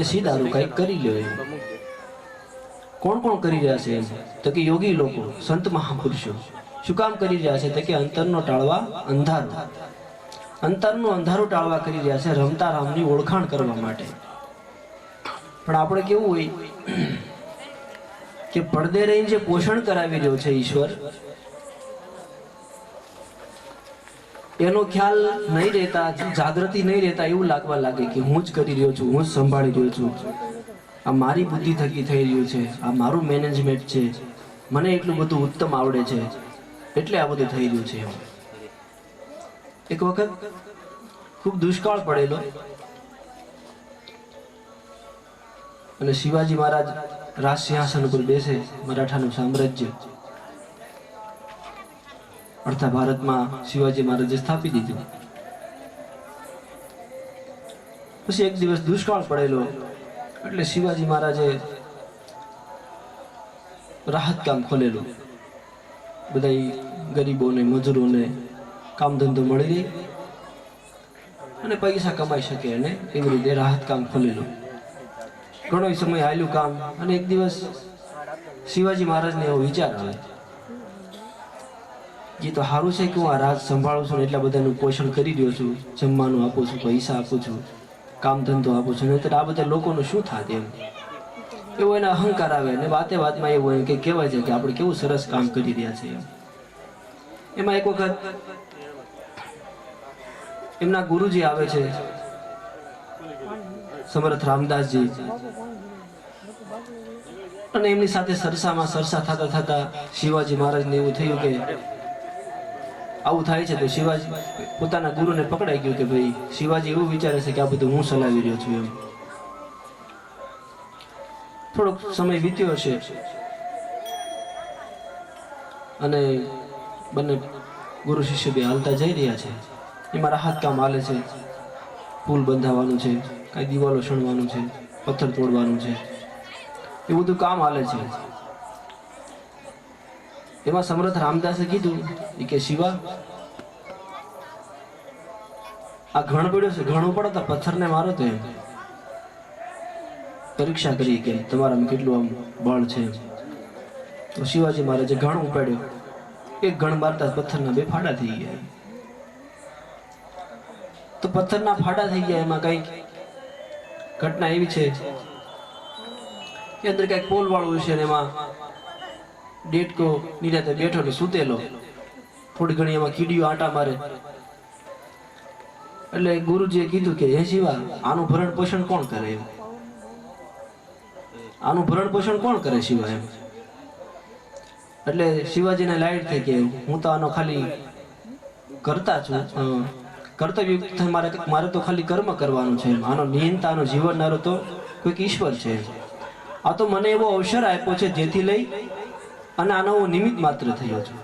સીધારું કંઈક કરી લ્યો એમ. કોણ કોણ કરી રહ્યા છે એમ? તો કે યોગી લોકો, સંત મહાપુરુષો. શું કામ કરી રહ્યા છે? તો કે અંતરનો ટાળવા અંધારું. અંતરનું અંધારું ટાળવા કરી રહ્યા છે, રમતા રામની ઓળખાણ કરવા માટે. પણ આપણે કેવું હોય કે પડદે રહીને જે પોષણ કરાવી રહ્યો છે ઈશ્વર, એનો ખ્યાલ નહીં રહેતા, જાગૃતિ નહીં રહેતા, એવું લાગવા લાગે કે હું જ કરી રહ્યો છું, હું જ સંભાળી રહ્યો છું, આ મારી બુદ્ધિ થકી થઈ રહ્યું છે, આ મારું મેનેજમેન્ટ છે, મને એટલું બધું ઉત્તમ આવડે છે એટલે આ બધું થઈ રહ્યું છે. એક વખત ખૂબ દુષ્કાળ પડેલો અને શિવાજી મહારાજ રાજ સિંહાસન ઉપર બેસે, મરાઠાનું સામ્રાજ્ય અર્થા ભારતમાં શિવાજી મહારાજે સ્થાપી દીધું. પછી એક દિવસ દુષ્કાળ પડેલો એટલે શિવાજી મહારાજે રાહત કામ ખોલેલું. બધા ગરીબોને, મજૂરોને કામ ધંધો મળી રહે અને પૈસા કમાઈ શકે, અને એવી રીતે રાહત કામ ખોલેલું. ઘણો સમય હાલ્યું કામ, અને એક દિવસ શિવાજી મહારાજને એવો વિચાર આવે કે તો સારું છે કે હું આ રાજ સંભાળું છું, એટલા બધાનું પોષણ કરી રહ્યો છું, જમવાનું આપું છું, પૈસા આપું છું, કામ ધંધો આપું છું, નહીતર આ બધા લોકોનું શું થાત એમ. એવો એને અહંકાર આવે, અને વાતે વાતમાં એવું એમ કે કહેવાય છે કે આપણે કેવું સરસ કામ કરી રહ્યા છીએ. એમાં એક વખત એમના ગુરુજી આવે છે, સમર્થ રામદાસજી, અને એમની સાથે સરસામાં સરસા થતા થતા શિવાજી મહારાજને એવું થયું કે આવું થાય છે. તો શિવાજી પોતાના ગુરુને પકડાઈ ગયું કે ભાઈ શિવાજી એવું વિચારે છે કે આ બધું હું ચલાવી રહ્યો છું એમ. થોડોક સમય વીત્યો હશે અને બંને ગુરુ શિષ્ય બે હાલતા જઈ રહ્યા છે. એમાં રાહત કામ હાલે છે, પુલ બંધાવવાનું છે, કાંઈ દિવાલો શણવાનું છે, પથ્થર તોડવાનું છે, એ બધું કામ હાલે છે. એમાં સમર્થ રામદાસે કીધું કે શિવા, આ ઘણ પડ્યો છે, ઘણ પડે તો પથ્થરને મારો તો એમ. પરીક્ષા કરી કે તમારામાં કેટલું આમ બળ છે. તો શિવાજી મહારાજે ઘણ ઉપાડ્યો, એક ઘણ મારતા પથ્થરના બે ફાડા થઈ ગયા. તો પથ્થરના ફાડા થઈ ગયા. એમાં કઈક ઘટના એવી છે કે અંદર કઈક પોલ વાળું છે, એમાં ડેટકો નિરાતે બેઠો ને સૂતેલો, થોડી ઘણી એમાં કીડીઓ આટા મારે. એટલે ગુરુજીએ કીધું કે હે શિવા, આનું ભરણ પોષણ કોણ કરે એમ? આનું ભરણ પોષણ કોણ કરે શિવા એમ? એટલે શિવાજીને લાઈટ થઈ કે હું તો આનો ખાલી કરતા છું, કર્તવ્ય મારે તો ખાલી કર્મ કરવાનું છે. આનો નિયંતા, આનો જીવનનારો તો કોઈક ઈશ્વર છે. આ તો મને એવો અવસર આપ્યો છે જેથી લઈ અને આનો હું નિમિત્ત માત્ર થયો છું.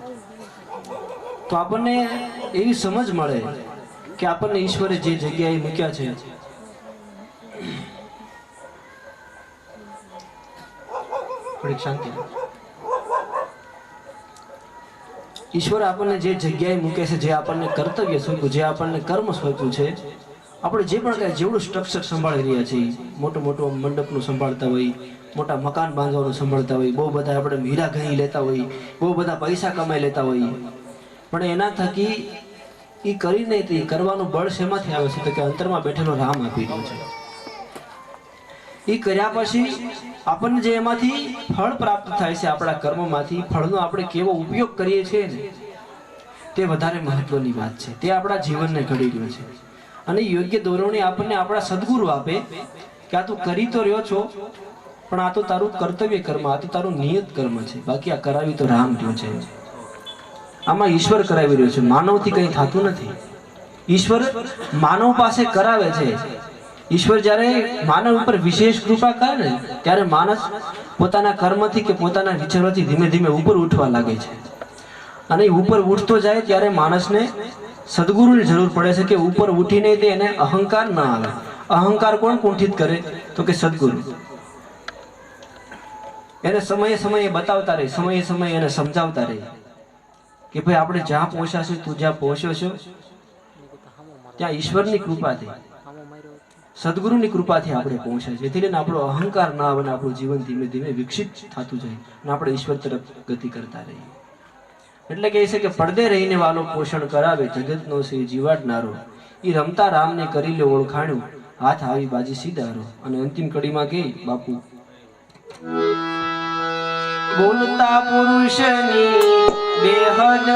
તો આપણને એવી સમજ મળે કે આપણને ઈશ્વરે જે જગ્યાએ મૂક્યા છે, થોડીક શાંતિ, ઈશ્વર આપણને જે જગ્યાએ મૂકે છે, જે આપણને કર્તવ્ય સોંપ્યું, જે આપણને કર્મ સોંપ્યું છે, આપણે જે પણ કાંઈ જેવડું સ્ટ્રક્ચર સંભાળી રહ્યા છીએ, મોટું મોટું મંડપનું સંભાળતા હોય, મોટા મકાન બાંધવાનું સંભાળતા હોય, બહુ બધા આપણે હીરા ઘણી લેતા હોય, બહુ બધા પૈસા કમાઈ લેતા હોય, પણ એના થકી એ કરીને તે કરવાનું બળ શેમાંથી આવે છે? તો કે અંતરમાં બેઠેલો રામ આપી રહ્યો છે. એ કર્યા પછી આપણને જે એમાંથી ફળ પ્રાપ્ત થાય છે, આપણા કર્મમાંથી ફળનો આપણે કેવો ઉપયોગ કરીએ છીએ ને, તે વધારે મહત્વની વાત છે. તે આપણા જીવનને ઘડી રહ્યો છે. અને યોગ્ય દોરવણી આપણને આપણા સદગુરુ આપે કે આ તું કરી તો રહ્યો છો, પણ આ તો તારું કર્તવ્ય કર્મ, આ તો તારું નિયત કર્મ છે. બાકી આ કરાવી તો રામ રહ્યો છે. આમાં ઈશ્વર કરાવી રહ્યો છે, માનવથી કંઈ થતું નથી. ઈશ્વર માનવ પાસે કરાવે છે. ઈશ્વર જ્યારે માનવ ઉપર વિશેષ કૃપા કરે ને, ત્યારે માણસ પોતાના કર્મથી કે પોતાના વિચારોથી ધીમે ધીમે ઉપર ઉઠવા લાગે છે. અને ઉપર ઉઠતો જાય ત્યારે માણસને સદગુરુની જરૂર પડે છે કે ઉપર ઉઠીને તે એને અહંકાર ન આવે. અહંકાર કોણ કુંઠિત કરે? તો કે સદગુરુ. એને સમયે સમયે બતાવતા રહે, સમયે સમયે એને સમજાવતા રહે કે ભાઈ આપણે જ્યાં પહોંચ્યા છે, તું જ્યાં પહોંચ્યો છો ત્યાં ઈશ્વરની કૃપાથી સદગુરુની કૃપાથી આપણે પહોંચ્યા છે. જેથી લઈને આપણો અહંકાર ના આવે ને આપણું જીવન ધીમે ધીમે વિકસિત થતું જાય અને આપણે ઈશ્વર તરફ ગતિ કરતા રહીએ. એટલે કહે છે કે પડદે રહીને વાલો પોષણ કરાવે જગતનો છે જીવાડનારો, એ રમતા રામને કરી લે ઓળખાણ્યું, હાથ આવી બાજી સીધારો. અને અંતિમ કડીમાં કે બાપુ બોલતા પુરુષની બેહદ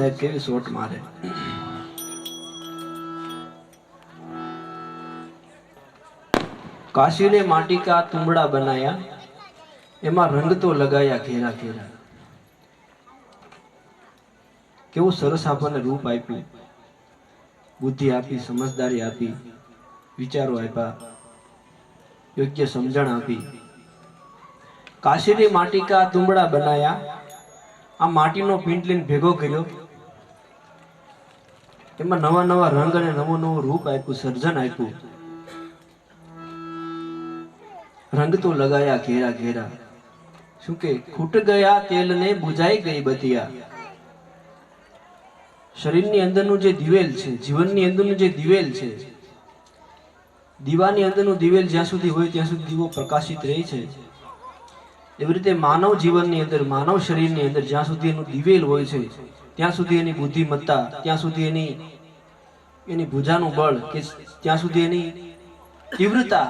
સાહેબ કેવી શોટ મારે. કાશી ને માટી કા તુંબડા બનાયા, એમાં રંગ તો લગાયા ઘેરા ઘેરા. કેવું સરસ આપણને રૂપ આપ્યું, બુદ્ધિ આપી, સમજદારી આપી, વિચારો આપ્યા, યોગ્ય સમજણ આપી. કાશીની માટી કા તુંબડા બનાયા, આ માટીનો પિંડ લઈને ભેગો કર્યો, એમાં નવા નવા રંગ અને નવું નવું રૂપ આપ્યું, સર્જન આપ્યું. રંગ તો લગાયા ઘેરા ઘેરા. શું કે ખૂટ ગયા તેલને બુઝાઈ ગઈ બતિયા. શરીરની અંદરનું જે દિવેલ છે, જીવનની અંદરનું જે દિવેલ છે, દીવાની અંદરનું દિવેલ જ્યાં સુધી હોય ત્યાં સુધી દીવો પ્રકાશિત રહે છે. એવી રીતે માનવ જીવનની અંદર, માનવ શરીરની અંદર જ્યાં સુધી એનું દિવેલ હોય છે ત્યાં સુધી એની બુદ્ધિમત્તા, ત્યાં સુધી એની ભુજાનું બળ, કે ત્યાં સુધી એની તીવ્રતા,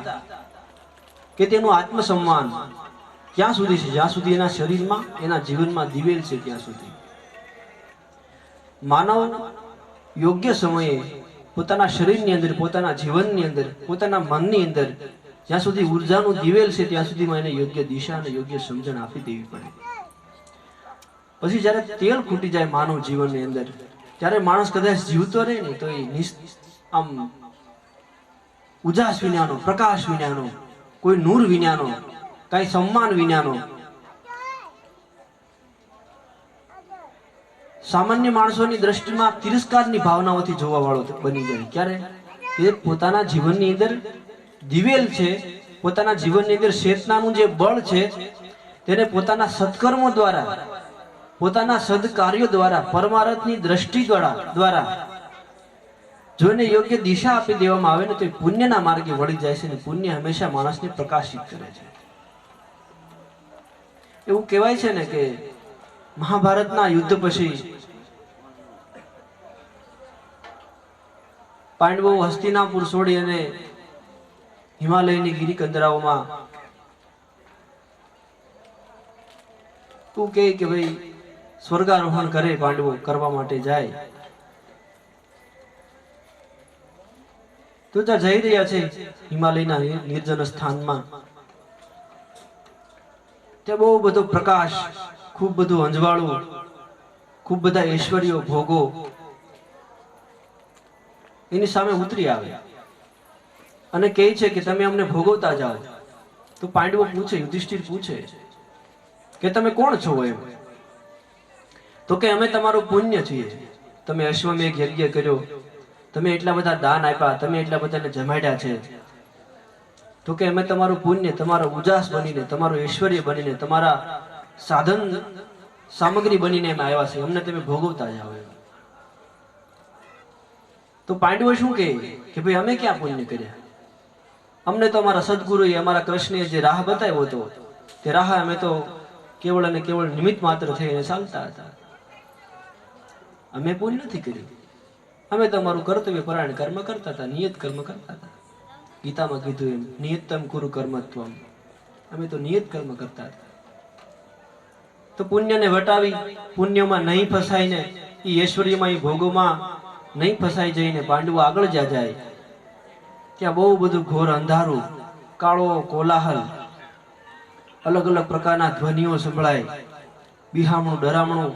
કે તેનું આત્મસન્માન ક્યાં સુધી છે? જ્યાં સુધી એના શરીરમાં, એના જીવનમાં દિવેલ છે ત્યાં સુધી. માનવ યોગ્ય સમયે પોતાના શરીરની અંદર, પોતાના જીવનની અંદર, પોતાના મનની અંદર જ્યાં સુધી ઉર્જાનું દિવેલ છે ત્યાં સુધીમાં એને યોગ્ય દિશા અને યોગ્ય સમજણ આપી દેવી પડે. પછી જ્યારે તેલ ખૂટી જાય માનવ જીવનની અંદર, ત્યારે માણસ કદાચ જીવતો રહે ને તો એ આમ ઉજાસ વિનાનો, પ્રકાશ વિનાનો, કોઈ નૂર વિનાનો, કઈ સન્માન વિનાનો, સામાન્ય માણસોની દ્રષ્ટિમાં તિરસ્કારની ભાવનાઓથી જોવા વાળો બની જાય. ક્યારે? એ પોતાના જીવનની અંદર દિવેલ છે, પોતાના જીવનની અંદર ચેતનાનું જે બળ છે, તેને પોતાના સત્કર્મો દ્વારા, પોતાના સદકાર્યો દ્વારા, પરમાર્થની દ્રષ્ટિ દ્વારા જોઈને યોગ્ય દિશા આપી દેવામાં આવે ને તો એ પુણ્યના માર્ગે વળી જાય છે. ને પુણ્ય હંમેશા માણસને પ્રકાશિત કરે છે. એવું કહેવાય છે ને કે મહાભારતના યુદ્ધ પછી પાંડવો હસ્તિનાપુર છોડી અને હિમાલયની ગિરિકંદરાઓમાં તું કે ભાઈ સ્વર્ગારોહણ કરે, પાંડવો કરવા માટે જાય. તો ત્યાં જઈ રહ્યા છે હિમાલયના નિર્જન સ્થાનમાં. ત્યાં બહુ બધો પ્રકાશ, ખૂબ બધું અંજવાળું, ખૂબ બધા ઐશ્વર્યો, ભોગો એની સામે ઉતરી આવે અને કહે છે કે તમે અમને ભોગવતા જાઓ. તો પાંડવો પૂછે, યુધિષ્ઠિર પૂછે કે તમે કોણ છો એમ? તો કે અમે તમારું પુણ્ય છીએ, તમે અશ્વમેઘ યજ્ઞ કર્યો, તમે એટલા બધા દાન આપ્યા, તમે એટલા બધાને જમાડ્યા છે. તો કે અમે તમારું પુણ્ય, તમારો ઉજાસ બનીને, તમારું ઐશ્વર્ય બનીને, તમારા સાધન સામગ્રી બનીને એમ આવ્યા છે, અમને તમે ભોગવતા જાઓ એમ. તો પાંડવો શું કહે કે ભાઈ અમે ક્યાં પુણ્ય કર્યા? અમને તો અમારા સદગુરુએ, અમારા કૃષ્ણએ જે રાહ બતાવ્યો હતો તે રાહ અમે તો કેવળ અને કેવળ નિમિત્ત માત્ર થઈને ચાલતા હતા. અમે પુણ્ય નથી કર્યું, અમે તો અમારું કર્તવ્ય પરાયણ કર્મ કરતા હતા, નિયત કર્મ કરતા હતા. ગીતામાં કીધું એમ, નિયતમ કુરુ કર્મત્વમ, અમે તો નિયત કર્મ કરતા હતા. તો પુણ્યને વટાવી, પુણ્યમાં નહીં ફસાઈને, એ ઐશ્વર્યમાં, એ ભોગોમાં નહીં ફસાઈ જઈને પાંડવો આગળ જ્યાં જાય ત્યાં બહુ બધું ઘોર અંધારું, કાળો કોલાહલ, અલગ અલગ પ્રકારના ધ્વનિઓ સંભળાય, બિહામણું, ડરામણું,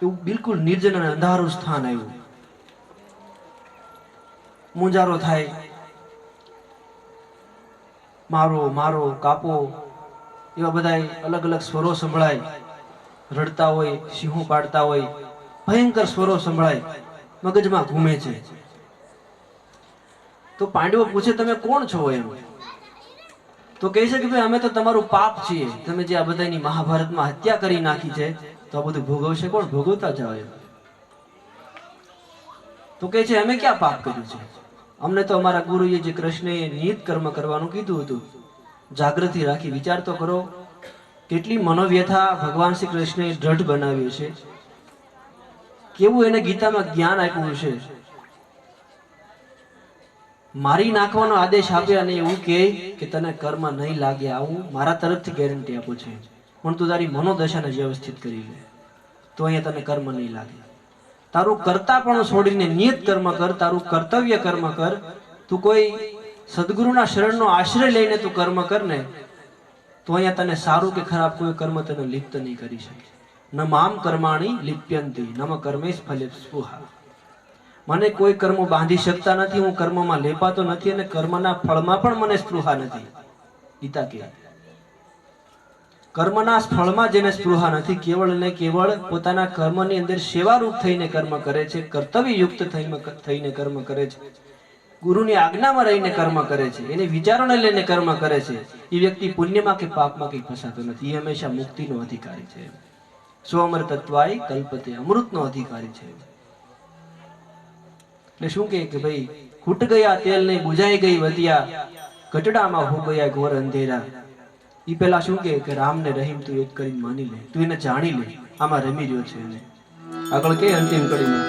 એવું બિલકુલ નિર્જન અને અંધારું સ્થાન આવ્યું. મુંજારો થાય, મારો મારો, કાપો, એવા બધા અલગ અલગ સ્વરો સંભળાય. રડતા હોય, સિંહો પાડતા હોય, ભયંકર સ્વરો સંભળાય, મગજમાં ઘૂમે છે. તો પાંડવો પૂછે તમે કોણ છો એમ? તો કહે છે કે ભાઈ અમે તો તમારું પાપ છીએ, તમે જે આ બધાની મહાભારતમાં હત્યા કરી નાખી છે, તો આ બધું ભોગવશે કોણ? ભોગવતા જાઓ એમ. તો કહે છે અમે ક્યાં પાપ કર્યું છે? અમને તો અમારા ગુરુએ જે કૃષ્ણએ નિયત કર્મ કરવાનું કીધું હતું, જાગૃતિ રાખી વિચાર તો કરો, કેટલી મનોવ્યથા ભગવાન શ્રી કૃષ્ણએ દ્રઢ બનાવ્યું છે, કેવું એને ગીતામાં જ્ઞાન આપ્યું છે. મારી નાખવાનો આદેશ આપ્યા અને એવું કહે કે તને કર્મ નહીં લાગે, આવું મારા તરફથી ગેરંટી આપું છું, પણ તું તારી મનોદશાને વ્યવસ્થિત કરી લે તો અહીંયા તને કર્મ નહીં લાગે. તારું કરતા પણ છોડીને નિયત કર્મ કર, તારું કર્તવ્ય કર્મ કર. તું કોઈ સદગુરુના શરણનો આશ્રય લઈને તું કર્મ કર ને તો અહીંયા તને સારું કે ખરાબ કોઈ કર્મ તને લિપ્ત નહીં કરી શકે. ન મામ કર્માણી લિપ્યંતિ નમ કર્મેશ ફલે સ્પૃહા. મને કોઈ કર્મો બાંધી શકતા નથી, હું કર્મમાં લેપાતો નથી અને કર્મના ફળમાં પણ મને સ્પૃહા નથી. ગીતા કહે કર્મના ફળમાં જેને સ્પૃહા નથી, કેવળ ને કેવળ પોતાના કર્મની અંદર સેવારૂપ થઈને કર્મ કરે છે, કર્તવ્ય યુક્ત થઈને કર્મ કરે છે, ગુરુની આજ્ઞામાં રહીને કર્મ કરે છે, એને વિચારોને લઈને કર્મ કરે છે, એ વ્યક્તિ પુણ્યમાં કે પાપમાં કંઈ ફસાતો નથી. એ હંમેશા મુક્તિનો અધિકારી છે. સ્વઅમર તત્વાય કલ્પતે, અમૃતનો અધિકારી છે. એટલે શું કે ભાઈ ખૂટ ગયા તેલ નહીં બુઝાઈ ગઈ વતિયા, કચડામાં હો ગયા ઘોર અંધેરા. એ પેલા શું કે રામને રહીમ તું એક કરીને માની લે, તું એને જાણી લે, આમાં રમી રહ્યો છે એને. આગળ કે અંતિમ કડીમાં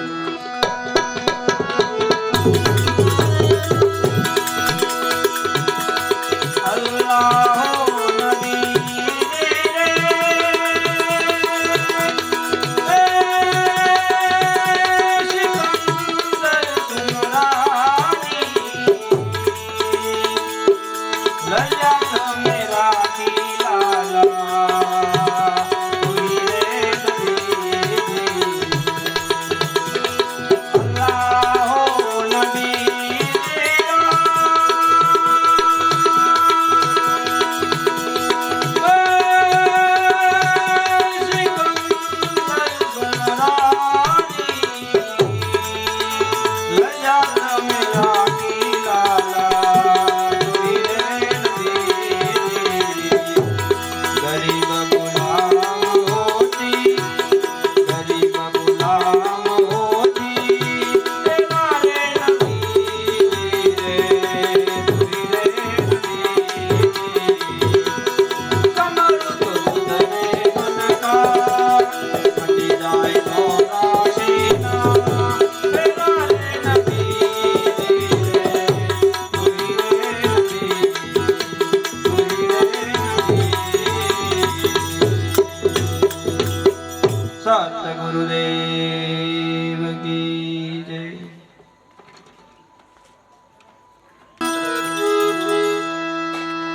સતગુરુદેવ કી જય.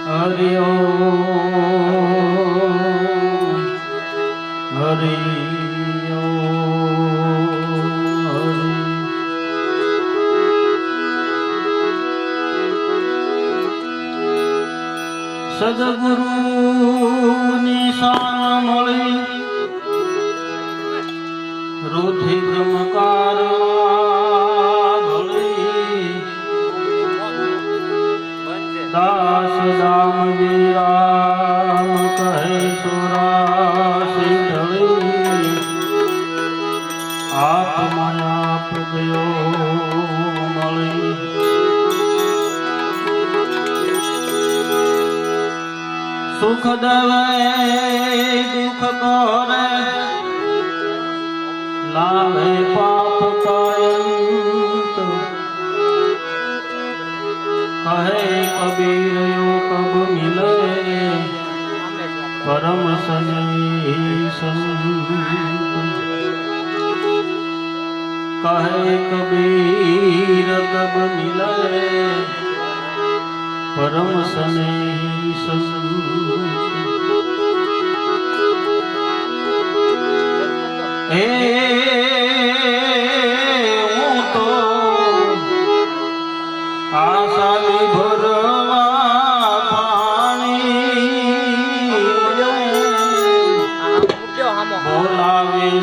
હરિ ઓમ હરિ સદગુરુની શાન મળી રોધી બ્રહ્મકાર દાસ દામ વિરામ કહે સુરાસી ઢળી આત્મા આપ ગયો મળી સુખ દેવે દુઃખ કરે लावे पाप कायंत कहे कबीर यो कब मिले परम सने संत कहे कबीर कब मिले परम सने संत હું તો આશા ભરવા પાણી બોલાવી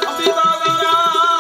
અભિભાવિયા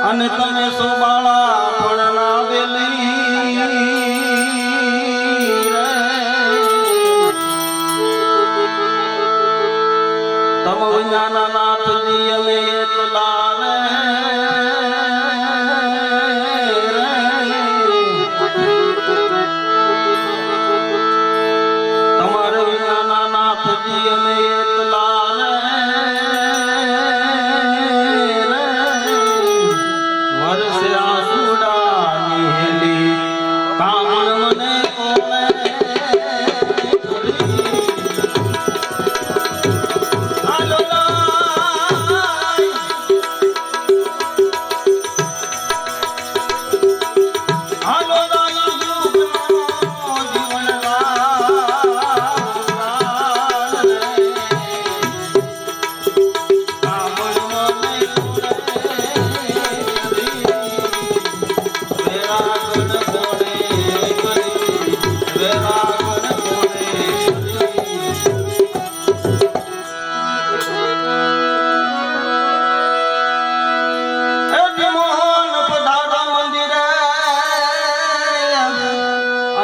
અને તમે સોબાળા પણ લાવેલી તમ વિના નાથજી અમે એકલા રે તમારે વિના નાથજી અમે એકલા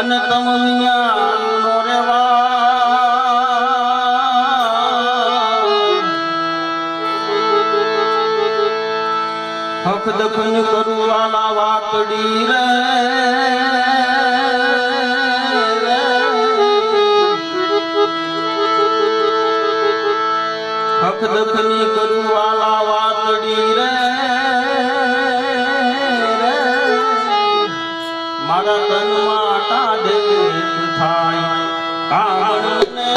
અને તમ વિના હક દખન કરું વાલા વાતડી રે હક દખની કરું વાલા વાતડી રે મારા તનમાં તાડે થાય કાવણને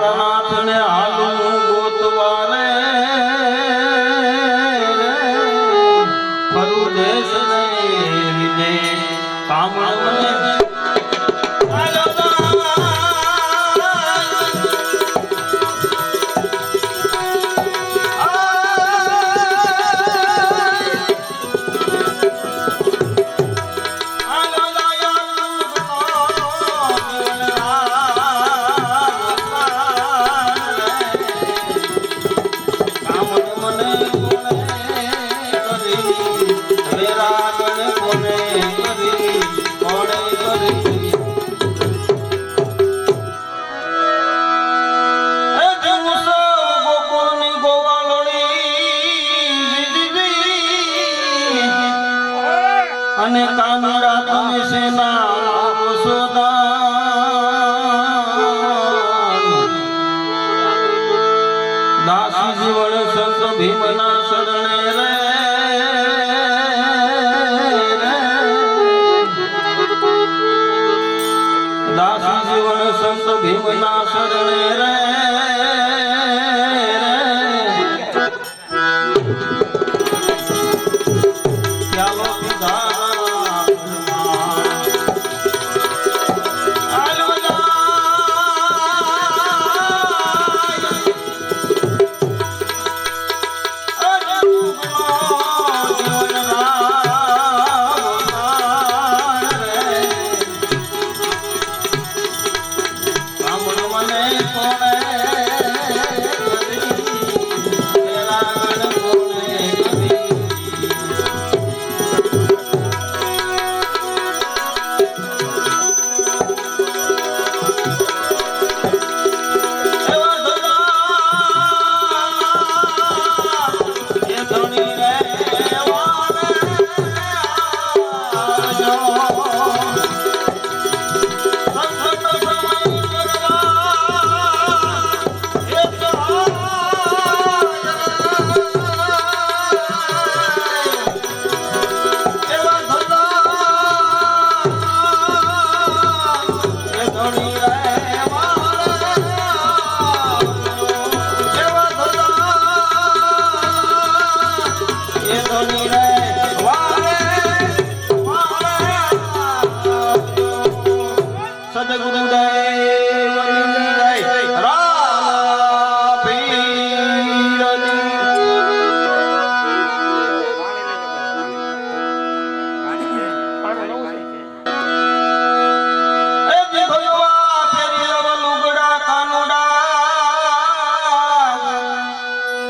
મારા નાથને હાલું ગોતવા રે ફરું દેશ ને વિદેશ કામ મને અને કાનડા તમે સેના સોદાન દાસી જીવન સંત ભીમના શરણે રે દાસી જીવન સંત ભીમના શરણે રે ચાલો પીધા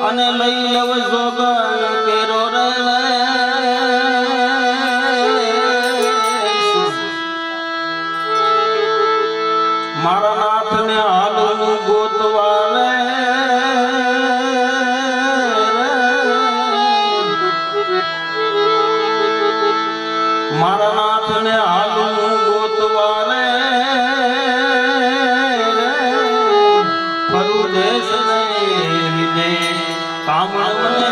અને લઈ લવ જોગન કેરો રે મારા નાથને હાલું ગોતવા રે મારા નાથને હાલું ગોતવા રે ફરું દેશ ને વિદેશ કામ મને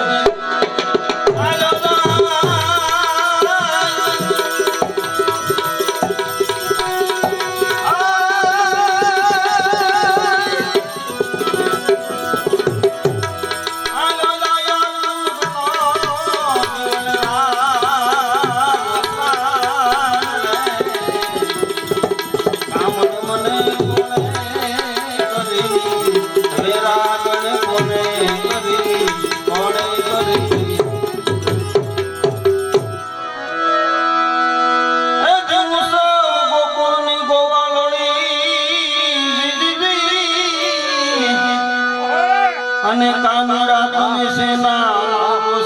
અને કાનડા તમે સેના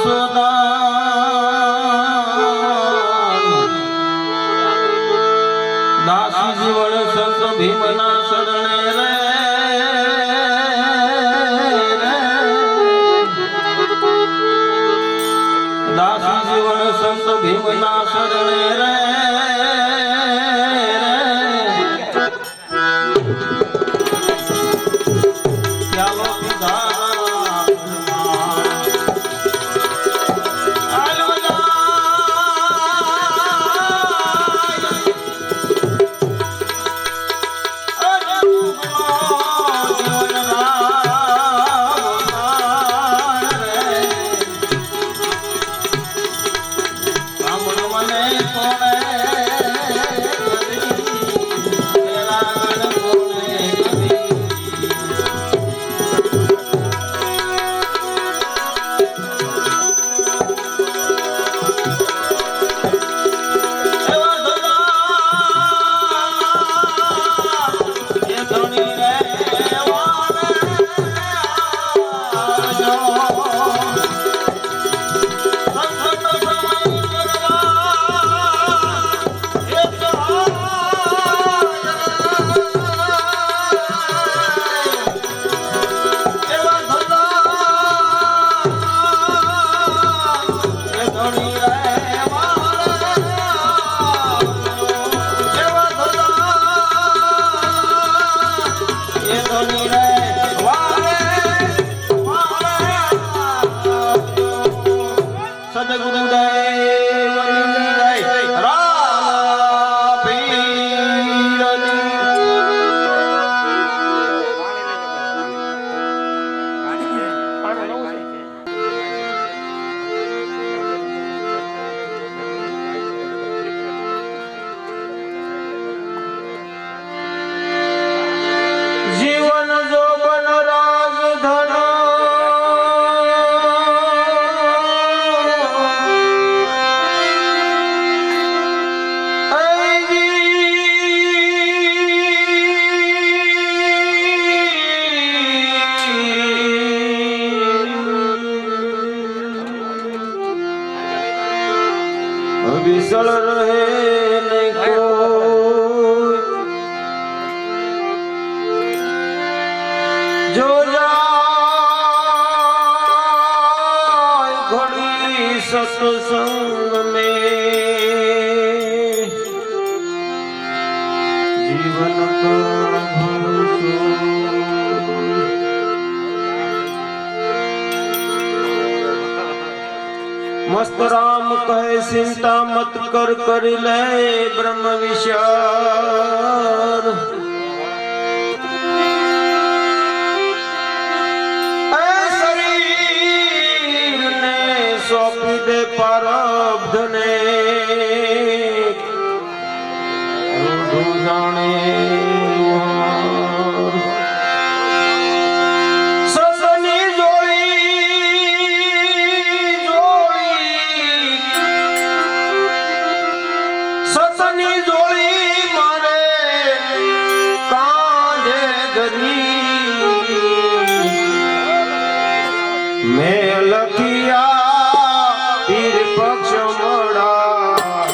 સોદાન દાસી જીવન સંત ભીમના શરણે રે દાસી જીવન સંત ભીમના શરણે રે ચાલો પીધા જીવન ગુરુદેવની જય. રામ પીરની. જીવન જોબન રાજધન વિસળ રહે નહીં કોઈ. જો જાય ઘડી સત્સંગ में जीवन का भरोસો. मस्त राम कहे चिंता मत कर ले ब्रह्म विचार. शरीर ने सौंपी दे प्रारब्ध ने रूढ जाने સસની જોડી મારે કાંધે ધરી મેં લખિયા પીર પક્ષ મળા.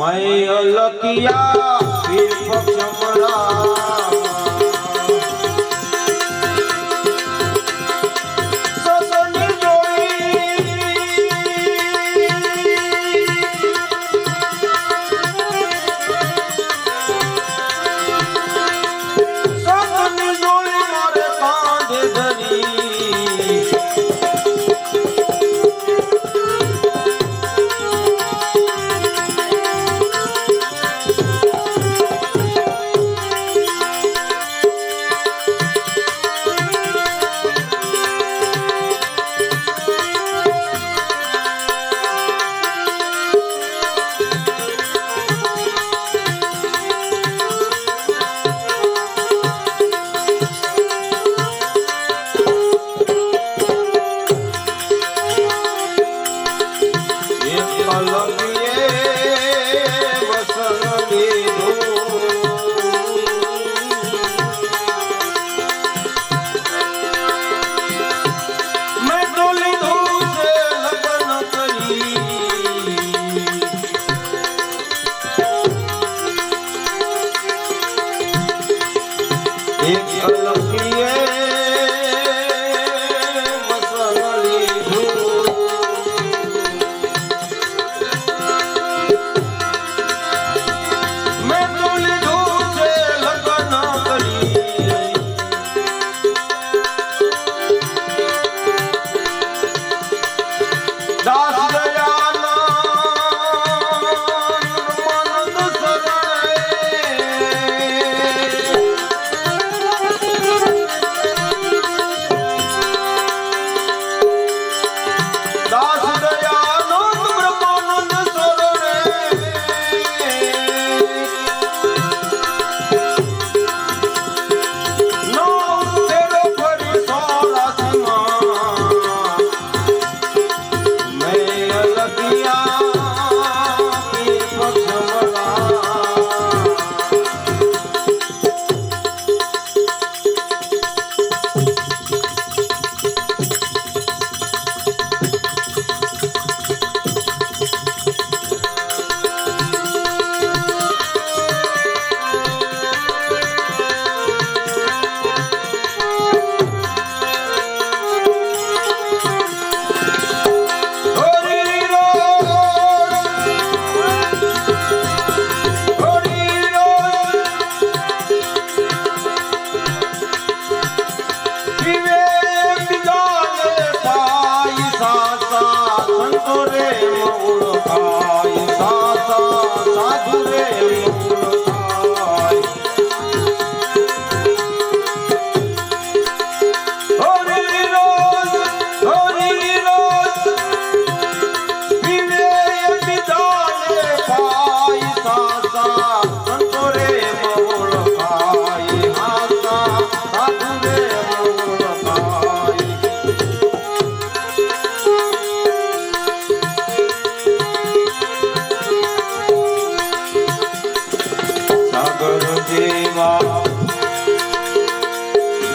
मैं अलकिया फिर पक्षमरा ससनी जोड़ी ससनी जोड़ी मारे कांधे धरी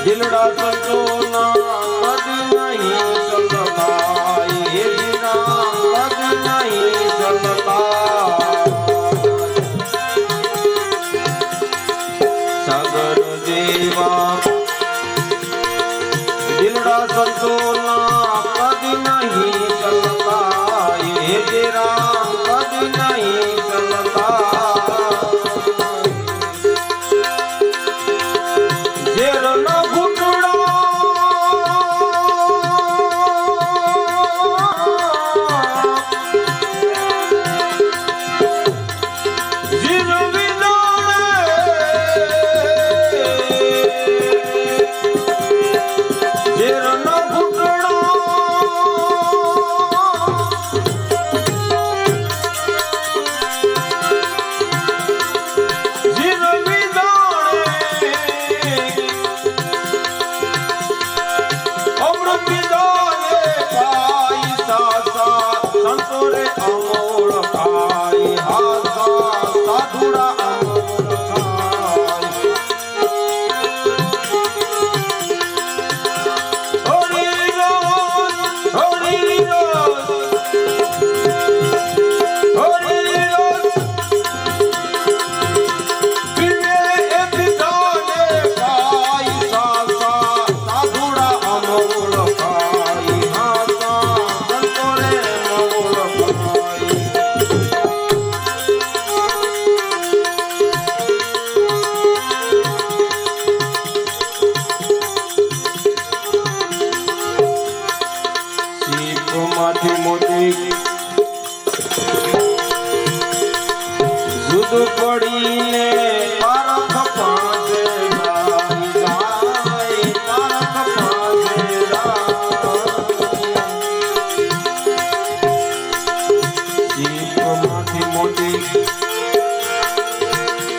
દિલડા સંતોના પદ નહીં સલકાય હે જીના પદ નહીં સલકાય સાગર દેવા દિલડા સંતોના પદ નહીં સલકાય હે જીના પદ નહીં સલકાય ઝેરનો ઘૂંટડો જુદું પડીને પારખ પાસે જાય, પારખ પાસે શીપમાંથી મોટી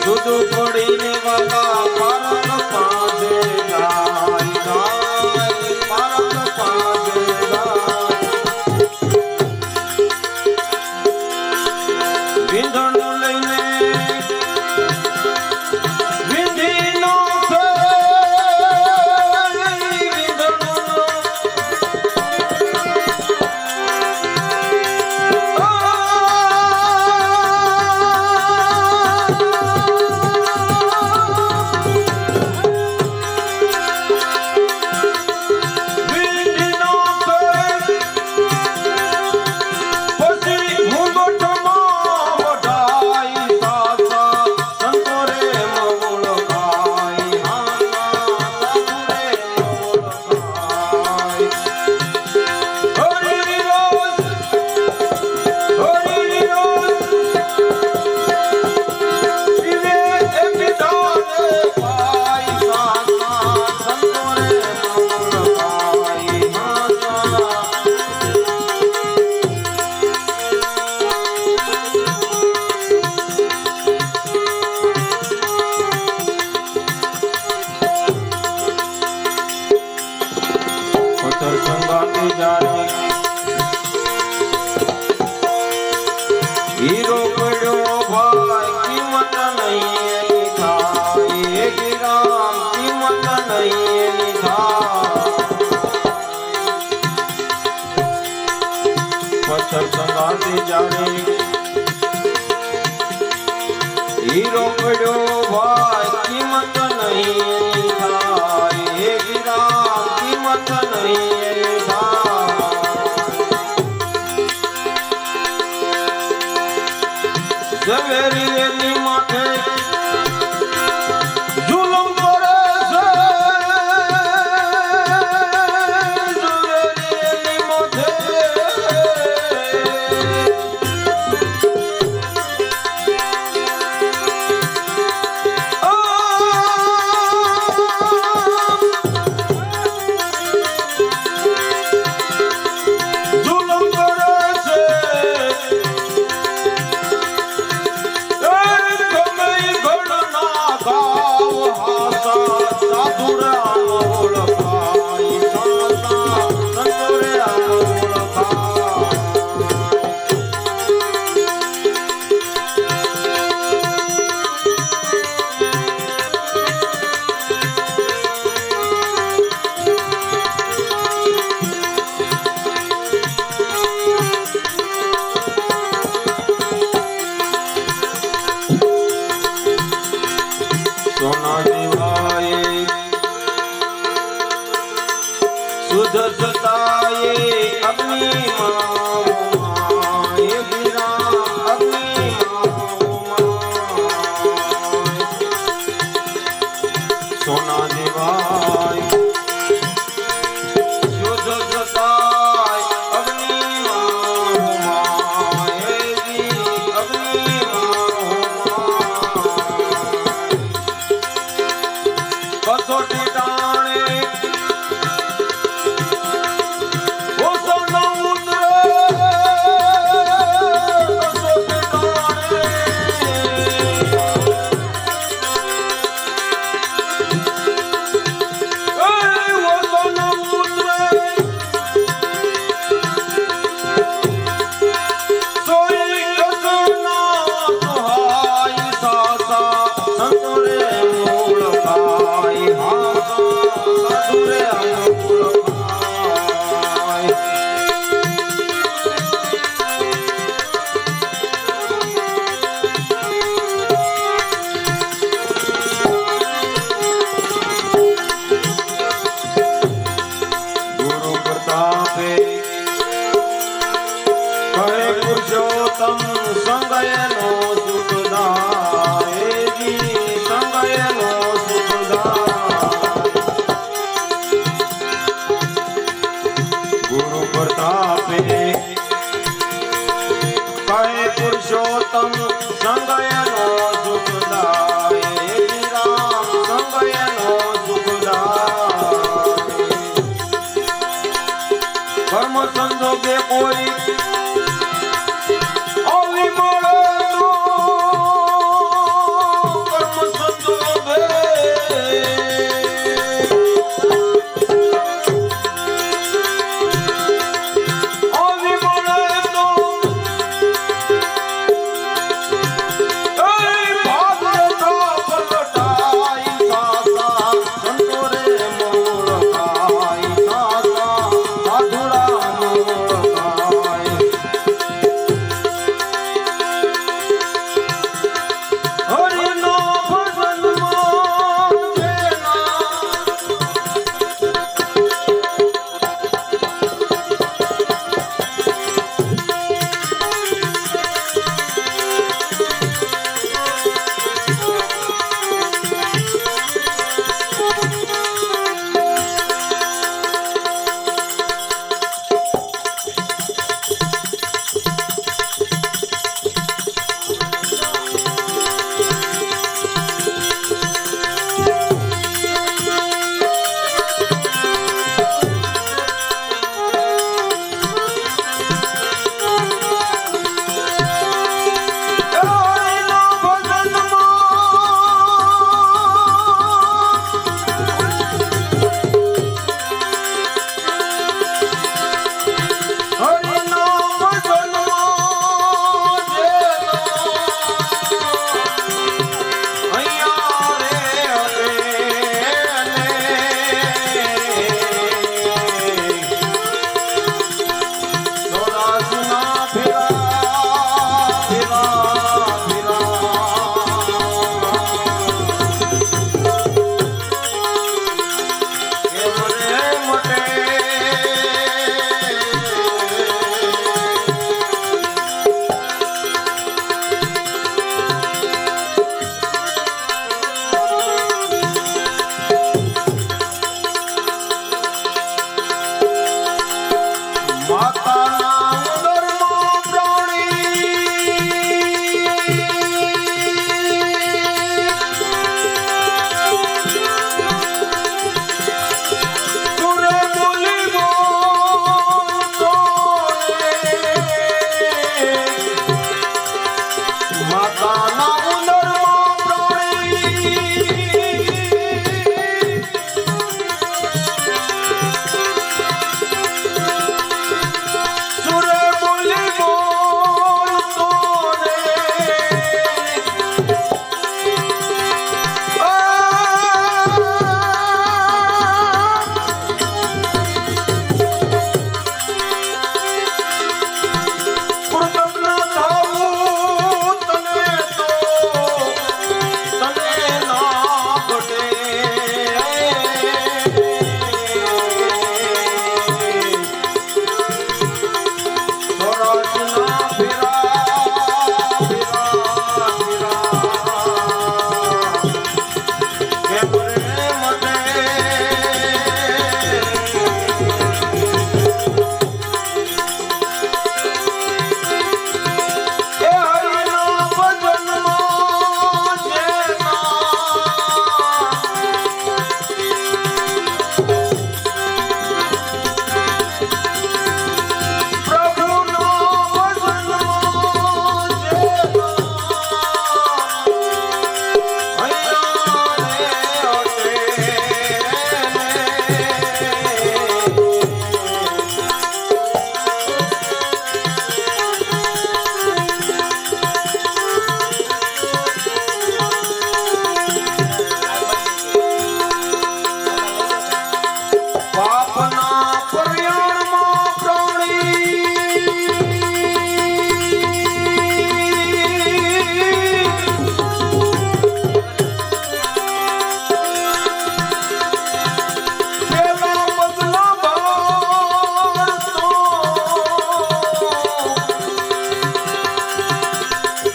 જુદું પડીને બાબા પારખ પાસે જાય, પારખ પાસે વિંધણું લઈને વિંધીનો હીરો પડ્યો ભાઈ કિંમત નહીં એની થાય, એક રામ કિંમત નહીં એની થાય, પથ્થર સંગાતે જાણે હીરો પડ્યો ભાઈ કિંમત નહીં એની થાય, એક રામ કિંમત નહીં એની થાય, ઝવેરી એની માથે જુલમ કરે છે, ઝવેરી એની માથે જુલમ કરે છે, સોના દેવાય સુધ સતાએ અગ્નિ માં વિરામ અગ્નિ સોના દેવાય સુધ સતાય અગ્નિ કસોટી ટાણે ઓસનો ઉતરે, કસોટી ટાણે ઓસનો ઉતરે, સોઈ કસના સહાય સાસા સંતોરે મૂળ ખાય, સાધુરે મૂળ ખાય, ગુરુ પ્રતાપે કહે પુરુષોત્તમ સંગયનો સુખદાય, સંગયનો ગુરુ પ્રતાપે કહે પુરુષોત્તમ સંગયનો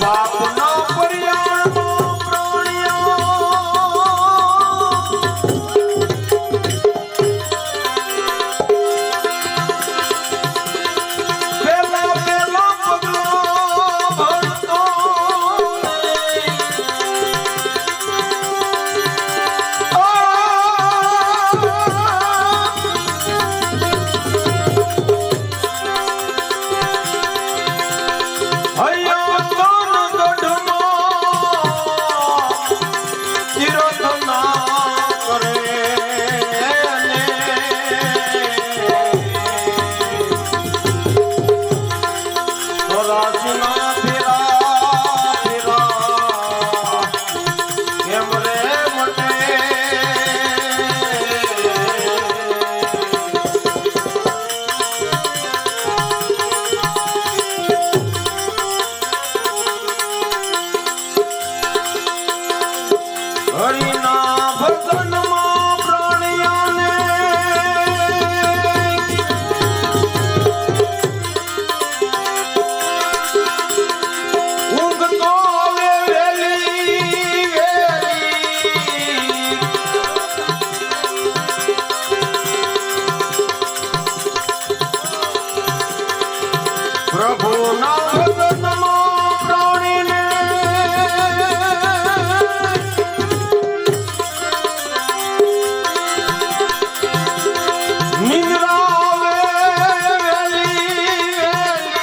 પાપનો પર્યાણનો પ્રાણિયો પેલો પેલો પગલો ભરતો હૈયો તન ગઢમાં તીરથ ના કરે ને ચોરાસીના ફેરા ફેરા કેમ રે મટે હરિના ભજનમાં પ્રાણિયાને ઊંઘ તો આવે વેલી વેલી પ્રભુના ભજનમાં પ્રાણીને નિંદ્રા વેલી વેલી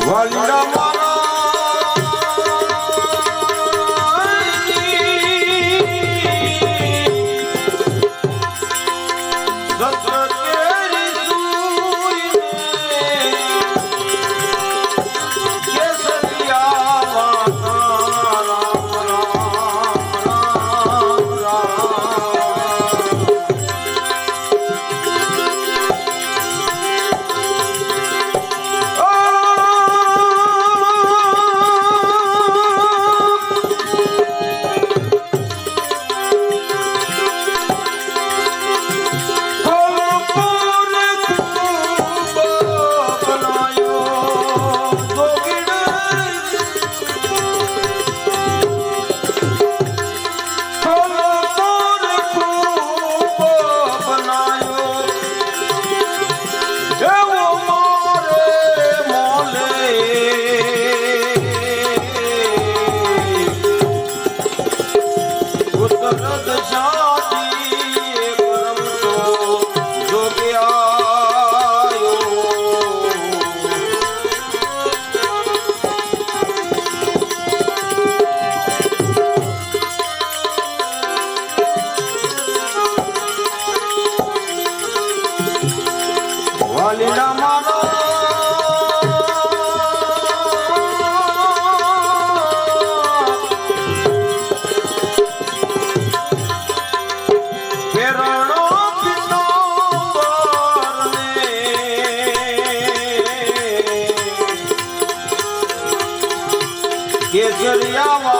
વાલીડા મારા વાલીડા મારો ફેરણો પિતાંબરને કેસરિયા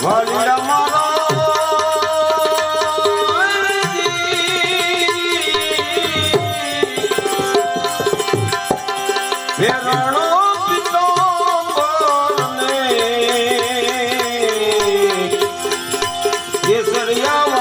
વાલીડા મારા ફેરણો પિતાંબરને કેસરિયા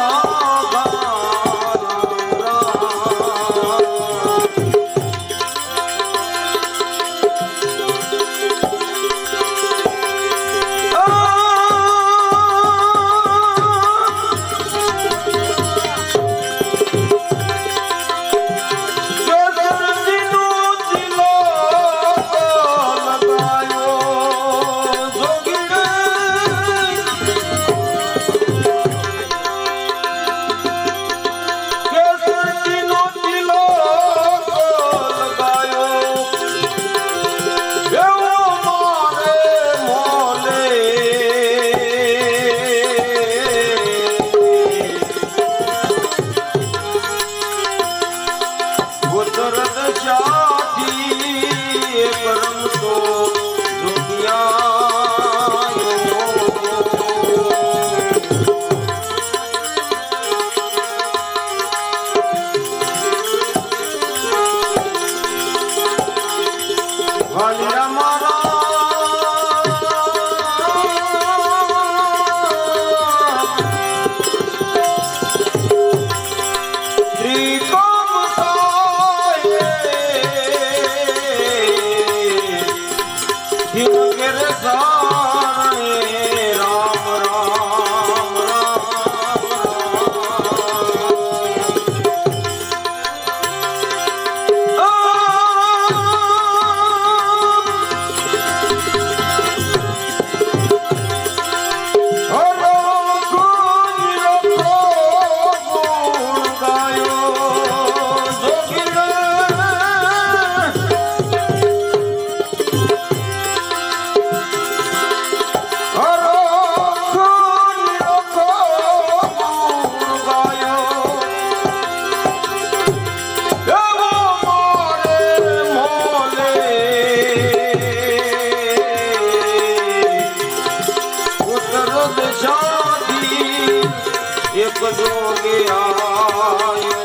વાલીડા મારા ત્રિકોમ હિમગીર સારણે રામ રામ રામ એક જોગે આયો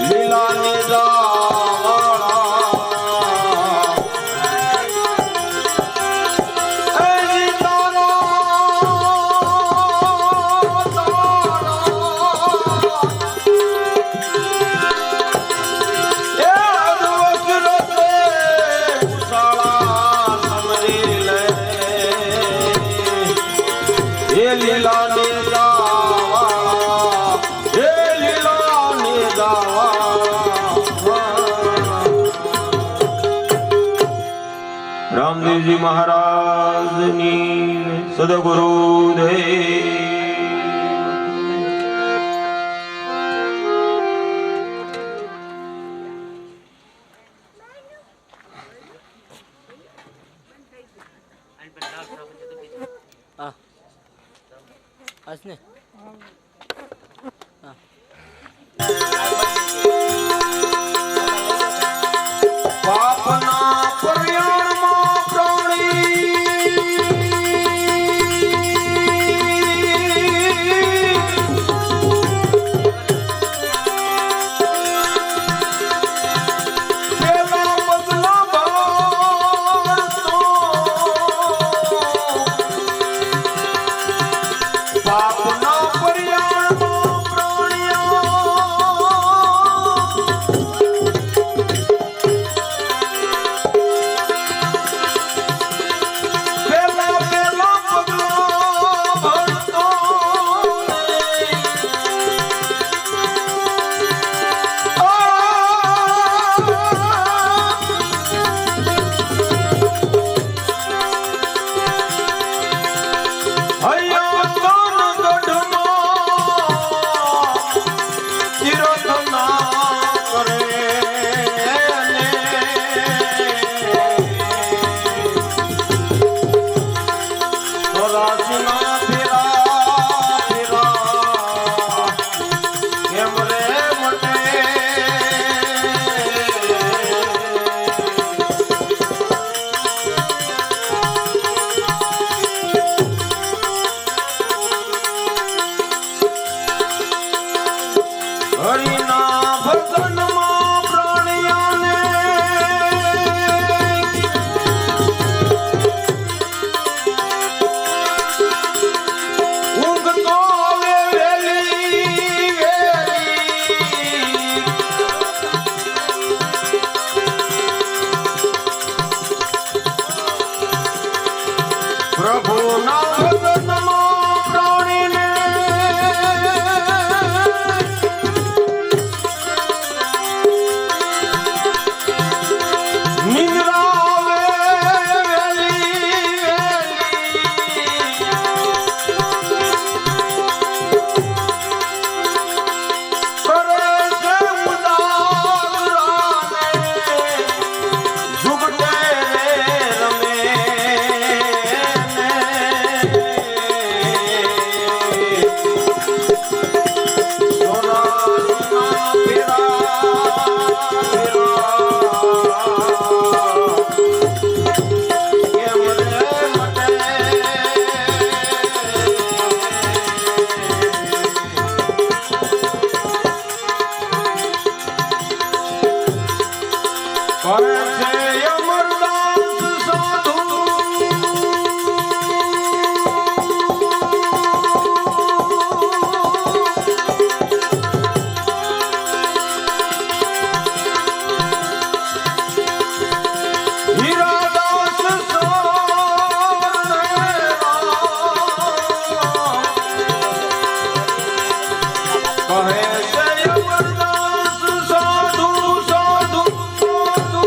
લીલા નિદા વાળા રામદેવજી મહારાજની સદગુરુદેવ ને પાપના પર્યાણમાં પ્રાણી પેલા બદલા ભારતો પાપના પર્યાણમાં પ્રાણિયા પેલા પેલા પગલા ભરતો હૈયા કાન ગઢમાં તીરથ ના કરે ને રાશિના ફેરા ફેરા કેમ રે મટે હરિના ભજનમાં પ્રાણિયાને ઊંઘ તો આવે વેલી વેલી પ્રભુના ભજનમાં પ્રાણીને નિંદ્રા આવે વેલી કરે છે ઉદાગરાને ઝુગટે રે રમે સોનાના ફેરા કેમ રે મટે કરે છે અમરદાસ સાધુ હીરાદાસ કહે છે અમરદાસ સાધુ સાધુ સાધુ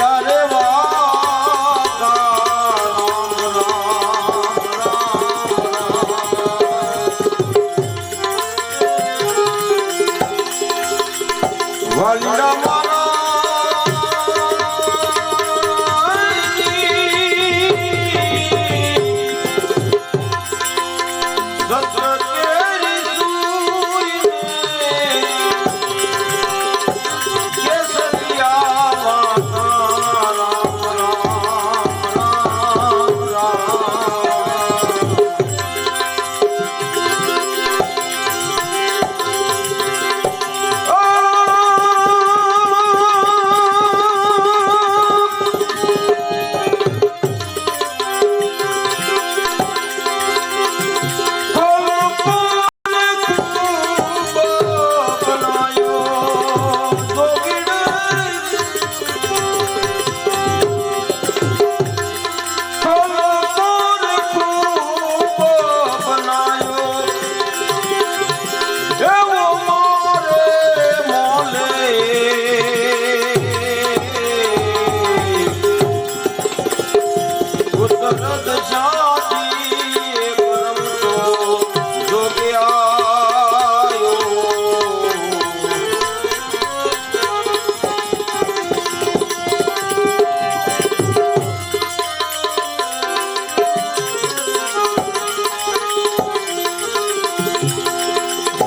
કેસરિયા રે વાગા રામ રામ રામ વાલીડા મારા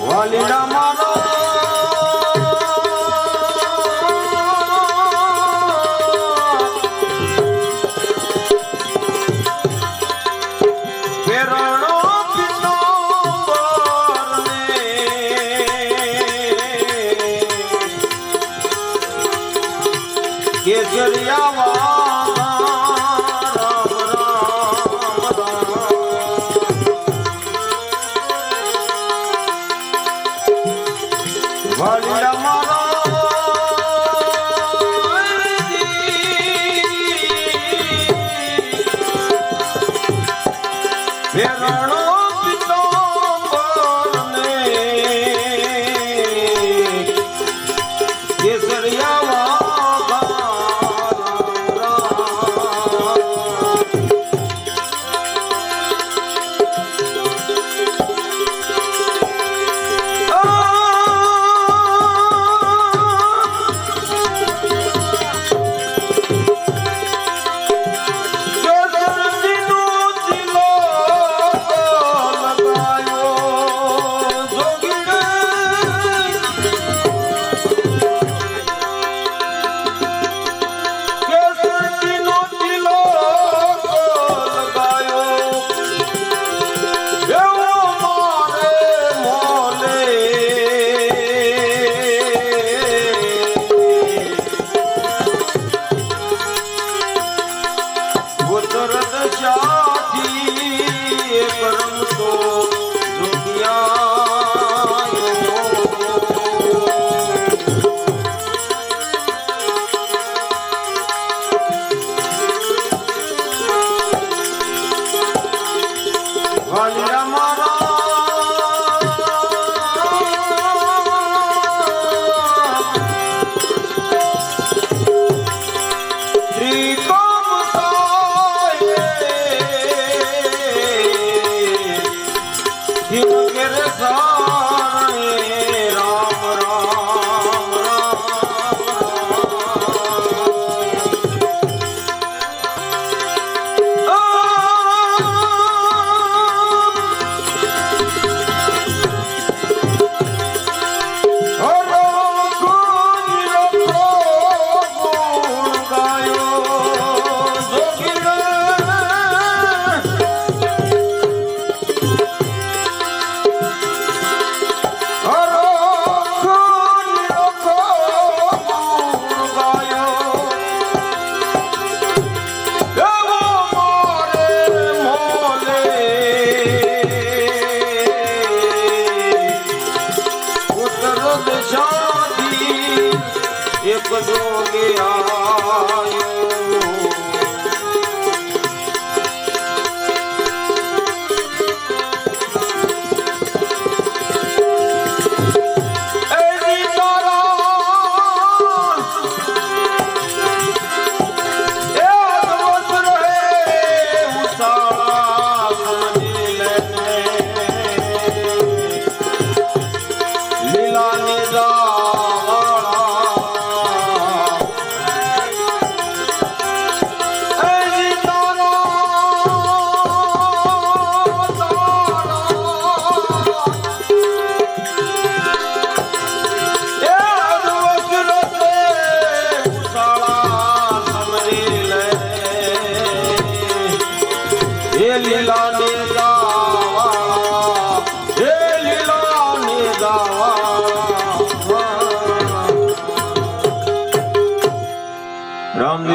વાલીડા મારા પેરણો પિત્તોરને કેસરિયા વાગા રામ રામ રામ વાલીડા મારા પેરણો પિત્તોરને કેસરિયા વાગા રામ રામ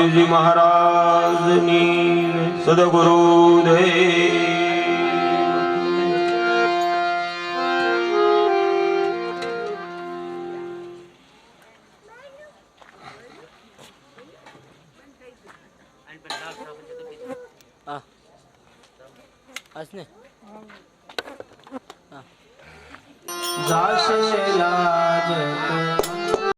રામદેવજી મહારાજની સદગુરુદેવ હા હસને જાશે લાજ